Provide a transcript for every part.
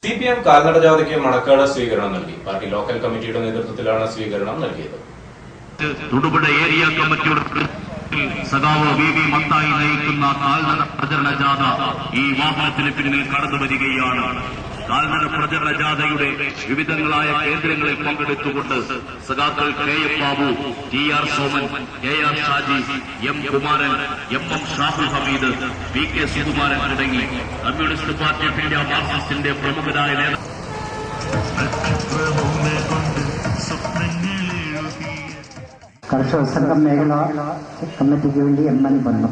CPM കാൽനട ജാഥയ്ക്ക് മണക്കാട് സ്വീകരണം നൽകി. പാർട്ടി ലോക്കൽ കമ്മിറ്റിയുടെ നേതൃത്വത്തിലാണ് സ്വീകരണം നൽകിയത്. തൊടുപുഴ ഏരിയ കമ്മിറ്റിയുടെ സഖാവ് VV മത്തായി നയിക്കുന്ന കാൽനട പ്രചരണ ജാഥ ഈ വാഹനത്തിന് പിന്നിൽ കടന്നു വരികയാണ്. കാൽനട പ്രചരണ ജാഥയുടെ വിവിധങ്ങളായ കേന്ദ്രങ്ങളിൽ പങ്കെടുത്തുകൊണ്ട് സഖാക്കൾ KM Babu, TR Soman, KR Shaji, M Kumaran, MM Shahul Hameed, PK Sukumaran തുടങ്ങി കമ്മ്യൂണിസ്റ്റ് പാർട്ടി ഓഫ് ഇന്ത്യ മാർക്സിസ്റ്റിന്റെ പ്രമുഖരായ നേതാക്കൾ കർഷക സംഘം മേഖല കമ്മിറ്റിക്ക് വേണ്ടി MN വന്നു.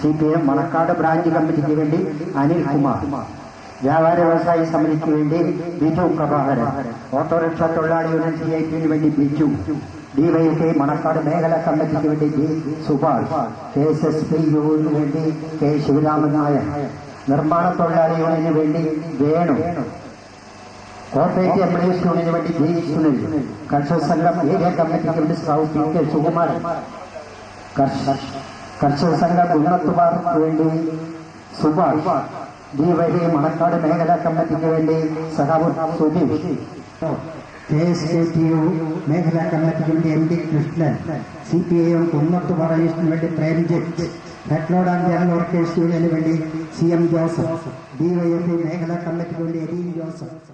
CPM മണക്കാട് ബ്രാഞ്ച് കമ്മിറ്റിക്ക് വേണ്ടി അനിൽകുമാർ, വ്യാപാര വ്യവസായി സമിതിക്ക് വേണ്ടി ബിജു പ്രഭാകരൻ, ഓട്ടോറിക്ഷ തൊഴിലാളി യൂണിയൻ CIPന് വേണ്ടി ബിജു, DYFI മണക്കാട് മേഖല കമ്മിറ്റിക്ക് വേണ്ടി G സുഭാഷ്, KSSPUവിന് വേണ്ടി K ശിവരാമൻ നായർ, നിർമ്മാണ തൊഴിലാളി യൂണിയന് വേണ്ടി വേണു, കോർപ്പറേറ്റ് എംപ്ലോയീസ് യൂണിയന് വേണ്ടി G സുനിൽ, കർഷക സംഘം ഏരിയ കമ്മിറ്റിക്ക് വേണ്ടി PK സുകുമാരൻ, കർഷക സംഘം ഉന്നത്തുമാർക്ക് വേണ്ടി സുഭാഷ്, DYFI മണക്കാട് മേഖലാ കമ്മിറ്റിക്ക് വേണ്ടി സഖാവ് സുധീഷ്, KSKTU മേഖലാ കമ്മിറ്റിക്ക് വേണ്ടി MD കൃഷ്ണൻ, CPIM കുന്നത്തുപാറ യൂണിയന് വേണ്ടി Premjith, headload and general workers യൂണിയന് വേണ്ടി CM ജോസഫ്, DYFI മേഖലാ കമ്മിറ്റിക്ക് വേണ്ടി എഡീൻ ജോസഫ്.